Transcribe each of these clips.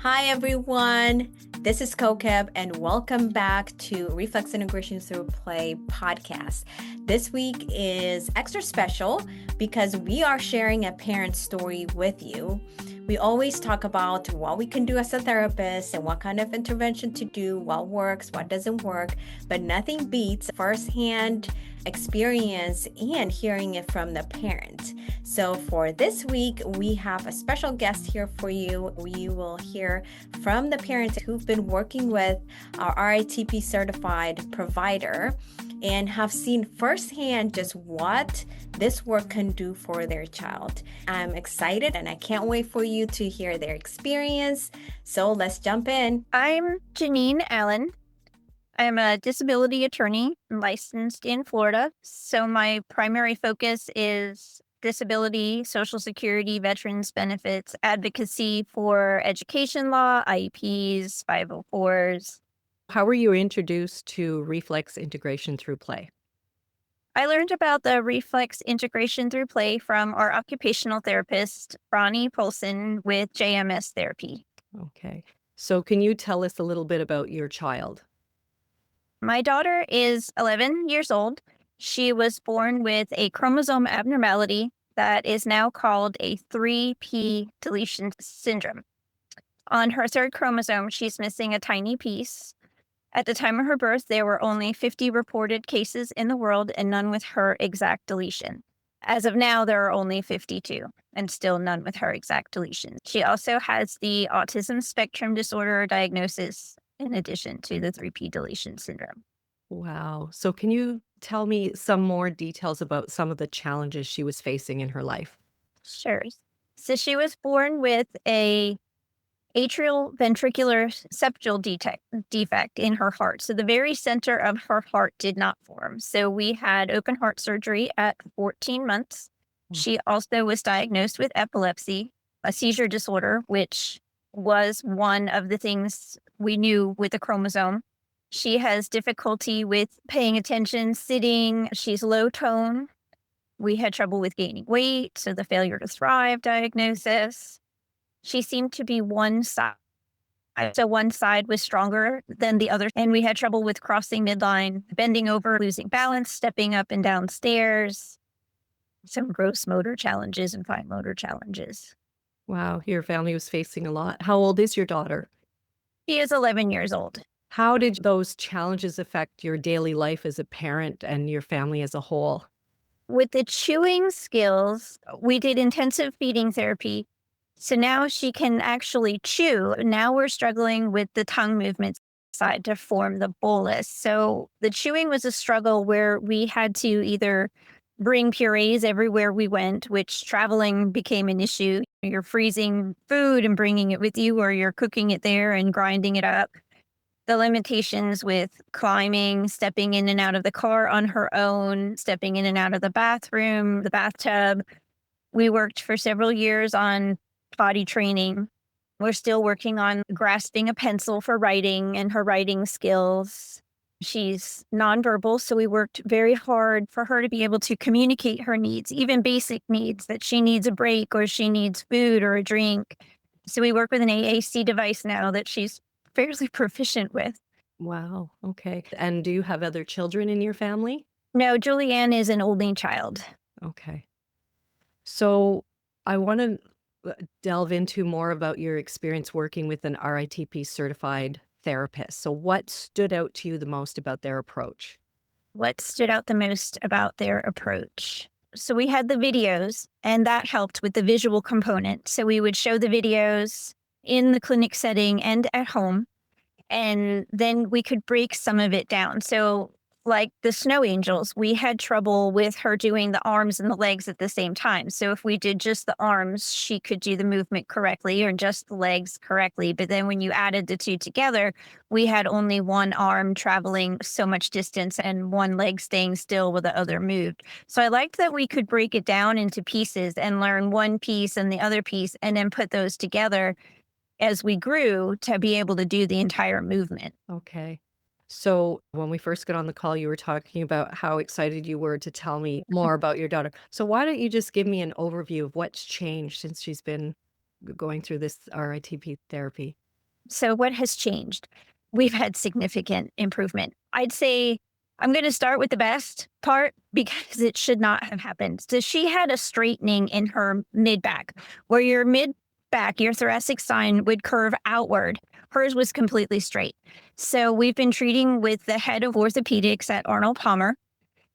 Hi, everyone. This is Kokeb, and welcome back to Reflex Integration Through Play podcast. This week is extra special because we are sharing a parent story with you. We always talk about what we can do as a therapist and what kind of intervention to do, what works, what doesn't work, but nothing beats firsthand experience and hearing it from the parent. So for this week, we have a special guest here for you. We will hear from the parents who've been working with our RITP-certified provider and have seen firsthand just what this work can do for their child. I'm excited and I can't wait for you to hear their experience. So let's jump in. I'm Jeanine Allen. I'm a disability attorney licensed in Florida. So my primary focus is disability, Social Security, veterans benefits, advocacy for education law, IEPs, 504s. How were you introduced to Reflex Integration Through Play? I learned about the Reflex Integration Through Play from our occupational therapist, Ronnie Polson, with JMS therapy. Okay. So can you tell us a little bit about your child? My daughter is 11 years old. She was born with a chromosome abnormality that is now called a 3p deletion syndrome. On her third chromosome, she's missing a tiny piece. At the time of her birth, there were only 50 reported cases in the world and none with her exact deletion. As of now, there are only 52 and still none with her exact deletion. She also has the autism spectrum disorder diagnosis in addition to the 3p deletion syndrome. Wow. So can you tell me some more details about some of the challenges she was facing in her life? Sure. So she was born with a atrial ventricular septal defect in her heart. So the very center of her heart did not form. So we had open heart surgery at 14 months. She also was diagnosed with epilepsy, a seizure disorder, which was one of the things we knew with the chromosome. She has difficulty with paying attention, sitting. She's low tone. We had trouble with gaining weight, so the failure to thrive diagnosis. She seemed to be one side. So one side was stronger than the other. And we had trouble with crossing midline, bending over, losing balance, stepping up and down stairs, some gross motor challenges and fine motor challenges. Wow. Your family was facing a lot. How old is your daughter? She is 11 years old. How did those challenges affect your daily life as a parent and your family as a whole? With the chewing skills, we did intensive feeding therapy. So now she can actually chew. Now we're struggling with the tongue movement side to form the bolus. So the chewing was a struggle where we had to either bring purees everywhere we went, which traveling became an issue. You're freezing food and bringing it with you, or you're cooking it there and grinding it up. The limitations with climbing, stepping in and out of the car on her own, stepping in and out of the bathroom, the bathtub. We worked for several years on potty training. We're still working on grasping a pencil for writing and her writing skills. She's nonverbal, so we worked very hard for her to be able to communicate her needs, even basic needs, that she needs a break or she needs food or a drink. So we work with an AAC device now that she's fairly proficient with. Wow. Okay. And do you have other children in your family? No, Julianne is an only child. Okay. So I want to delve into more about your experience working with an RITP certified therapist. So what stood out to you the most about their approach? What stood out the most about their approach? So we had the videos, and that helped with the visual component. So we would show the videos in the clinic setting and at home, and then we could break some of it down. So like the snow angels, we had trouble with her doing the arms and the legs at the same time. So if we did just the arms, she could do the movement correctly, or just the legs correctly. But then when you added the two together, we had only one arm traveling so much distance and one leg staying still while the other moved. So I liked that we could break it down into pieces and learn one piece and the other piece and then put those together as we grew to be able to do the entire movement. Okay. So when we first got on the call, you were talking about how excited you were to tell me more about your daughter. So why don't you just give me an overview of what's changed since she's been going through this RITP therapy? So what has changed? We've had significant improvement. I'd say I'm going to start with the best part because it should not have happened. So she had a straightening in her mid back, where your mid back, your thoracic spine would curve outward. Hers was completely straight. So we've been treating with the head of orthopedics at Arnold Palmer.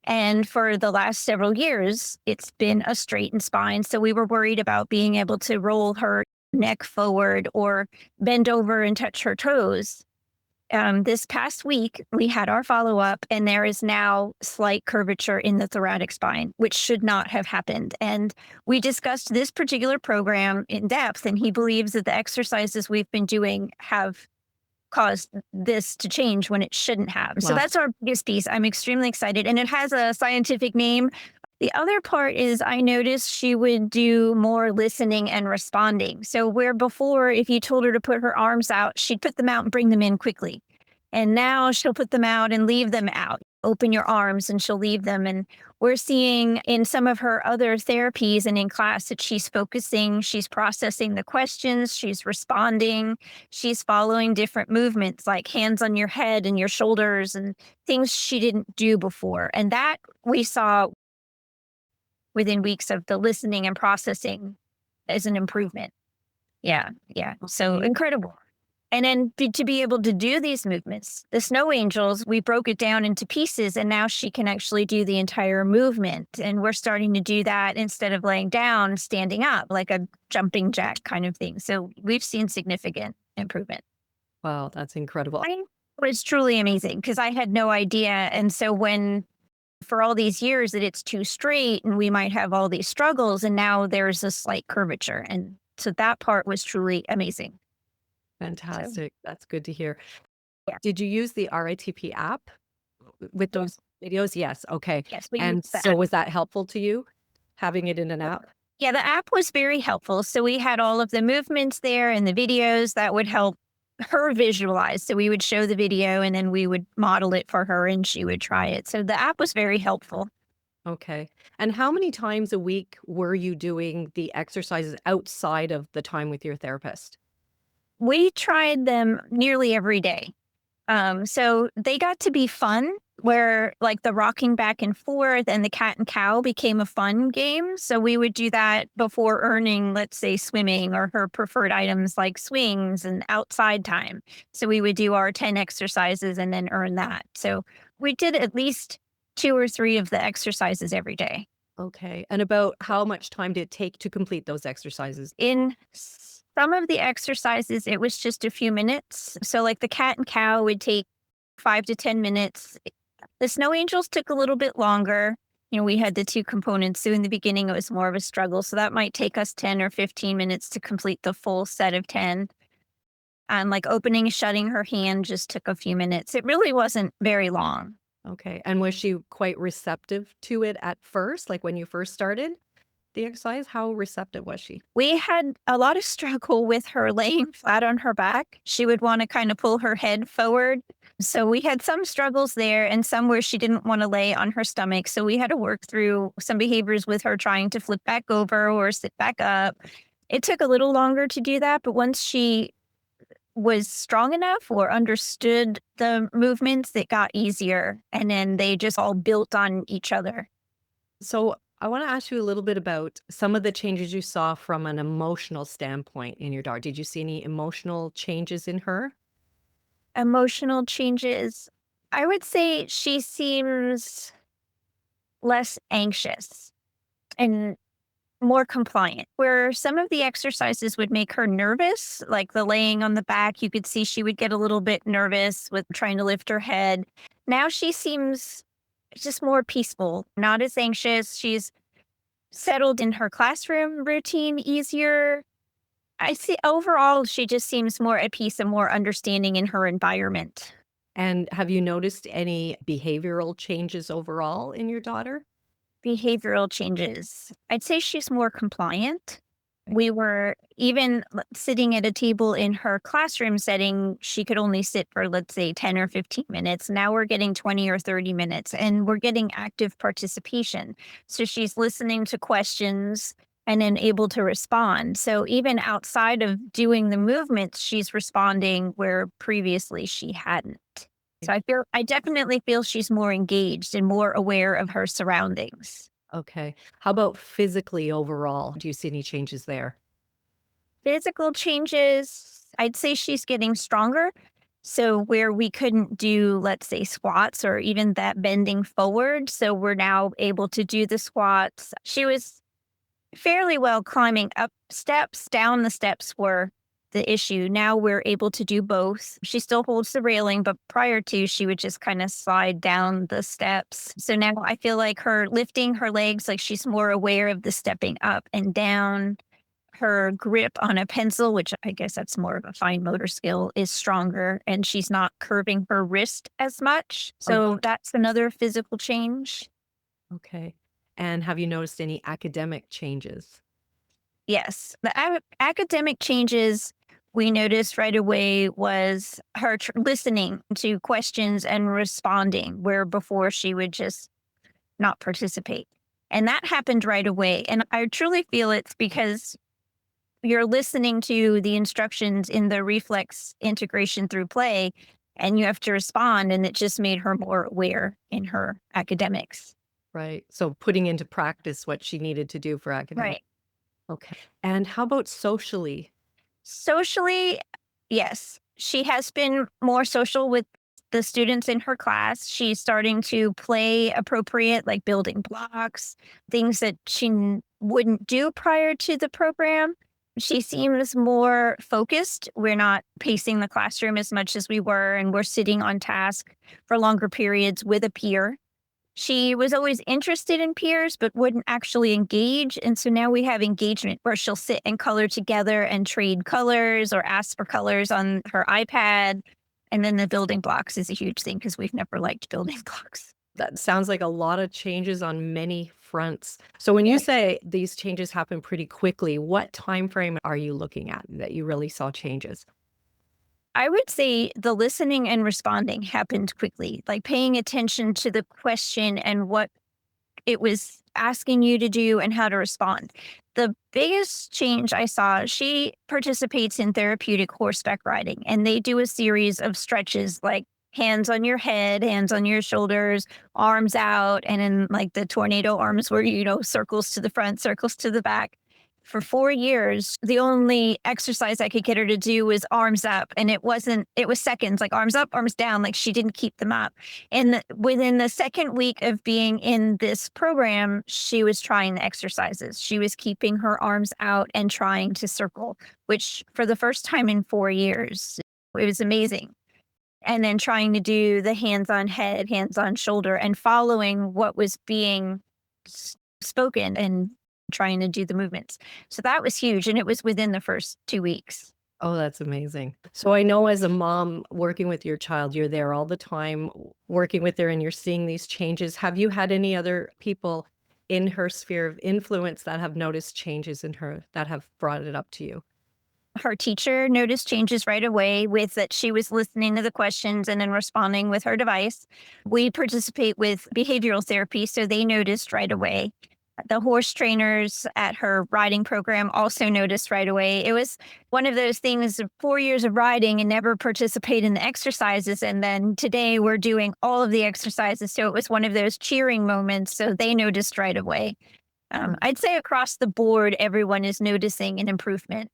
And for the last several years, it's been a straightened spine. So we were worried about being able to roll her neck forward or bend over and touch her toes. This past week, we had our follow up, and there is now slight curvature in the thoracic spine, which should not have happened. And we discussed this particular program in depth, and he believes that the exercises we've been doing have caused this to change when it shouldn't have. So Wow. that's our biggest piece. I'm extremely excited, and it has a scientific name. The other part is I noticed she would do more listening and responding. So where before, if you told her to put her arms out, she'd put them out and bring them in quickly. And now she'll put them out and leave them out. Open your arms and she'll leave them. And we're seeing in some of her other therapies and in class that she's focusing, she's processing the questions, she's responding, she's following different movements like hands on your head and your shoulders and things she didn't do before. And that we saw within weeks of the listening and processing as an improvement. Yeah. So Okay. incredible. And then to be able to do these movements, the snow angels, we broke it down into pieces and now she can actually do the entire movement. And we're starting to do that instead of laying down, standing up like a jumping jack kind of thing. So we've seen significant improvement. Wow, that's incredible. It was truly amazing because I had no idea. And so when for all these years that it's too straight and we might have all these struggles and now there's a slight curvature. And so that part was truly amazing. So, Fantastic. That's good to hear. yeah. Did you use the RITP app with those videos? Yes. Okay. Yes, we And used the so app. was that helpful to you, having it in an app? Yeah, the app was very helpful. So we had all of the movements there and the videos that would help her visualize. So we would show the video and then we would model it for her and she would try it. So the app was very helpful. Okay. And how many times a week were you doing the exercises outside of the time with your therapist? We tried them nearly every day. So they got to be fun where like the rocking back and forth and the cat and cow became a fun game. So we would do that before earning, let's say, swimming or her preferred items like swings and outside time. So we would do our 10 exercises and then earn that. So we did at least 2 or 3 of the exercises every day. Okay. And about how much time did it take to complete those exercises? In some of the exercises, it was just a few minutes. So like the cat and cow would take 5 to 10 minutes. The snow angels took a little bit longer. You know, we had the 2 components. So in the beginning, it was more of a struggle. So that might take us 10 or 15 minutes to complete the full set of 10. And like opening and shutting her hand just took a few minutes. It really wasn't very long. Okay. And was she quite receptive to it at first? Like when you first started the exercise, how receptive was she? We had a lot of struggle with her laying flat on her back. She would want to kind of pull her head forward. So we had some struggles there and some where she didn't want to lay on her stomach. So we had to work through some behaviors with her trying to flip back over or sit back up. It took a little longer to do that, but once she was strong enough or understood the movements, it got easier. And then they just all built on each other. So I want to ask you a little bit about some of the changes you saw from an emotional standpoint in your daughter. Did you see any emotional changes in her? Emotional changes. I would say she seems less anxious and more compliant. Where some of the exercises would make her nervous, like the laying on the back, you could see she would get a little bit nervous with trying to lift her head. Now she seems just more peaceful, not as anxious. She's settled in her classroom routine easier. I see overall, she just seems more at peace and more understanding in her environment. And have you noticed any behavioral changes overall in your daughter? Behavioral changes. I'd say she's more compliant. We were even sitting at a table in her classroom setting, she could only sit for, let's say, 10 or 15 minutes. Now we're getting 20 or 30 minutes and we're getting active participation. So she's listening to questions. and then able to respond. So even outside of doing the movements, she's responding where previously she hadn't. So I definitely feel she's more engaged and more aware of her surroundings. Okay. How about physically overall? Do you see any changes there? Physical changes, I'd say she's getting stronger. So where we couldn't do, let's say, squats or even that bending forward. So we're now able to do the squats. She was fairly well climbing up steps. Down the steps were the issue. Now we're able to do both. She still holds the railing, but prior to, she would just kind of slide down the steps. So now I feel like her lifting her legs, like she's more aware of the stepping up and down. Her grip on a pencil, which I guess that's more of a fine motor skill, is stronger, and she's not curving her wrist as much. So that's another physical change. Okay. And have you noticed any academic changes? Yes. The academic changes we noticed right away was her listening to questions and responding, where before she would just not participate. And that happened right away. And I truly feel it's because you're listening to the instructions in the reflex integration through play, and you have to respond. And it just made her more aware in her academics. Right. So putting into practice what she needed to do for academic. Right. Okay. And how about socially? Socially, yes, she has been more social with the students in her class. She's starting to play appropriate, like building blocks, things that she wouldn't do prior to the program. She seems more focused. We're not pacing the classroom as much as we were, and we're sitting on task for longer periods with a peer. She was always interested in peers, but wouldn't actually engage. And so now we have engagement where she'll sit and color together and trade colors or ask for colors on her iPad. And then the building blocks is a huge thing because we've never liked building blocks. That sounds like a lot of changes on many fronts. So when you say these changes happen pretty quickly, what time frame are you looking at that you really saw changes? I would say the listening and responding happened quickly, like paying attention to the question and what it was asking you to do and how to respond. The biggest change I saw, she participates in therapeutic horseback riding, and they do a series of stretches like hands on your head, hands on your shoulders, arms out, and in like the tornado arms where, circles to the front, circles to the back. For 4 years, the only exercise I could get her to do was arms up. And it was seconds, like arms up, arms down, like she didn't keep them up. And within the second week of being in this program, she was trying the exercises. She was keeping her arms out and trying to circle, which for the first time in 4 years, it was amazing. And then trying to do the hands on head, hands on shoulder, and following what was being spoken and trying to do the movements. So that was huge. And it was within the first 2 weeks. Oh, that's amazing. So I know as a mom working with your child, you're there all the time working with her and you're seeing these changes. Have you had any other people in her sphere of influence that have noticed changes in her that have brought it up to you? Her teacher noticed changes right away with that she was listening to the questions and then responding with her device. We participate with behavioral therapy, so they noticed right away. The horse trainers at her riding program also noticed right away. It was one of those things, 4 years of riding and never participate in the exercises. And then today we're doing all of the exercises. So it was one of those cheering moments. So they noticed right away. I'd say across the board, everyone is noticing an improvement.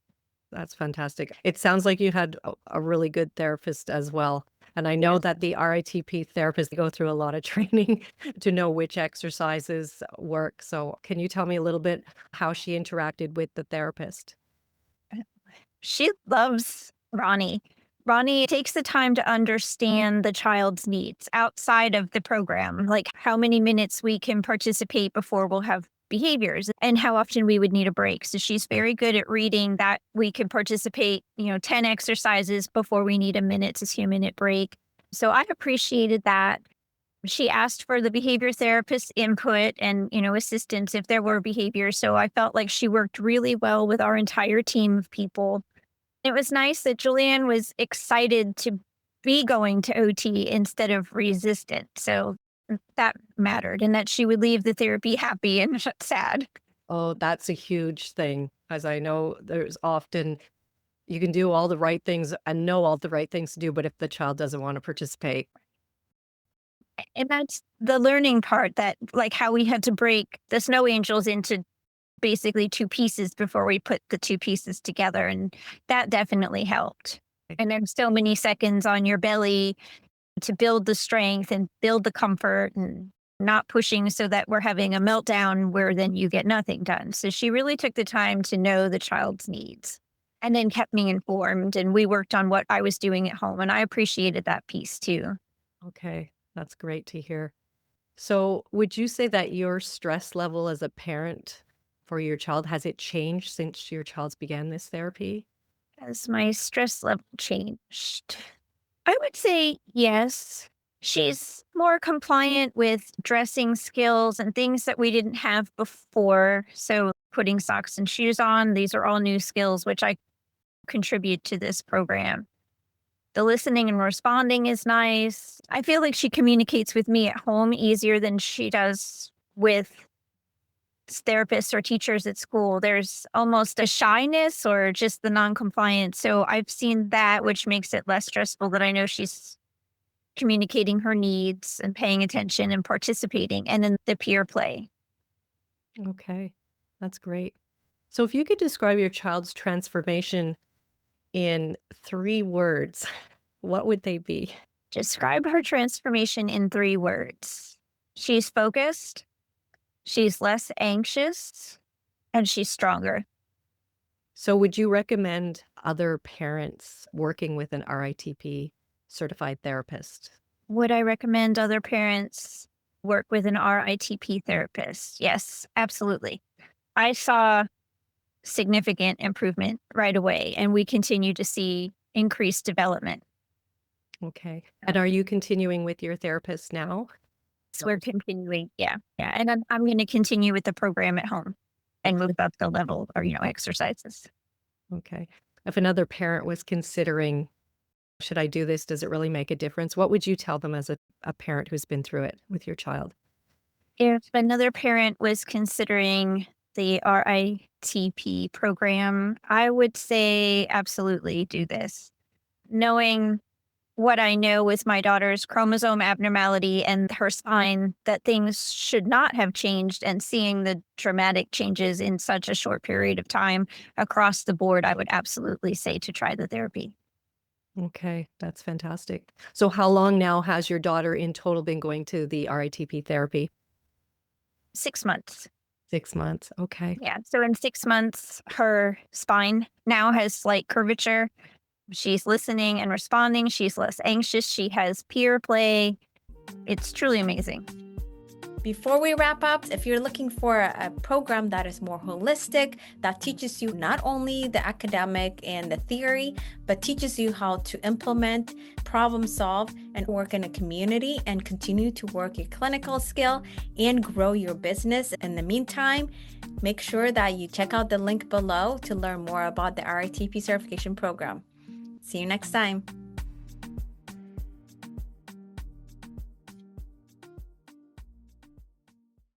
That's fantastic. It sounds like you had a really good therapist as well. And I know that the RITP therapists go through a lot of training to know which exercises work. So can you tell me a little bit how she interacted with the therapist? She loves Ronnie. Ronnie takes the time to understand the child's needs outside of the program, like how many minutes we can participate before we'll have behaviors and how often we would need a break. So she's very good at reading that we can participate, 10 exercises before we need a minute to 2-minute break. So I appreciated that. She asked for the behavior therapist input and, assistance if there were behaviors. So I felt like she worked really well with our entire team of people. It was nice that Julianne was excited to be going to OT instead of resistant. So that mattered, and that she would leave the therapy happy and not sad. Oh, that's a huge thing, as I know there's often you can do all the right things and know all the right things to do, but if the child doesn't want to participate. And that's the learning part, that like how we had to break the snow angels into basically two pieces before we put the two pieces together. And that definitely helped. And then so many seconds on your belly to build the strength and build the comfort, and not pushing so that we're having a meltdown where then you get nothing done. So she really took the time to know the child's needs and then kept me informed. And we worked on what I was doing at home. And I appreciated that piece too. Okay, that's great to hear. So, would you say that your stress level as a parent for your child has it changed since your child's began this therapy? Has my stress level changed? I would say yes. She's more compliant with dressing skills and things that we didn't have before. So, putting socks and shoes on, these are all new skills which I contribute to this program. The listening and responding is nice. I feel like she communicates with me at home easier than she does with therapists or teachers at school. There's almost a shyness or just the non-compliance. So I've seen that, which makes it less stressful, that I know she's communicating her needs and paying attention and participating, and then the peer play. Okay, that's great. So, if you could describe your child's transformation in 3 words, what would they be? Describe her transformation in 3 words. She's focused, she's less anxious, and she's stronger. So, would you recommend other parents working with an RITP certified therapist? Would I recommend other parents work with an RITP therapist? Yes, absolutely. I saw significant improvement right away, and we continue to see increased development. Okay. And are you continuing with your therapist now? So we're continuing. Yeah. Yeah. And I'm going to continue with the program at home and move up the level, or, exercises. Okay. If another parent was considering, should I do this? Does it really make a difference? What would you tell them as a parent who's been through it with your child? If another parent was considering the RITP program, I would say absolutely do this. Knowing what I know with my daughter's chromosome abnormality and her spine, that things should not have changed, and seeing the dramatic changes in such a short period of time across the board, I would absolutely say to try the therapy. Okay, that's fantastic. So, how long now has your daughter in total been going to the RITP therapy? 6 months. 6 months. Okay. Yeah. So in 6 months, her spine now has slight curvature. She's listening and responding. She's less anxious. She has peer play. It's truly amazing. Before we wrap up, if you're looking for a program that is more holistic, that teaches you not only the academic and the theory, but teaches you how to implement, problem solve, and work in a community and continue to work your clinical skill and grow your business in the meantime, make sure that you check out the link below to learn more about the RITP certification program. See you next time.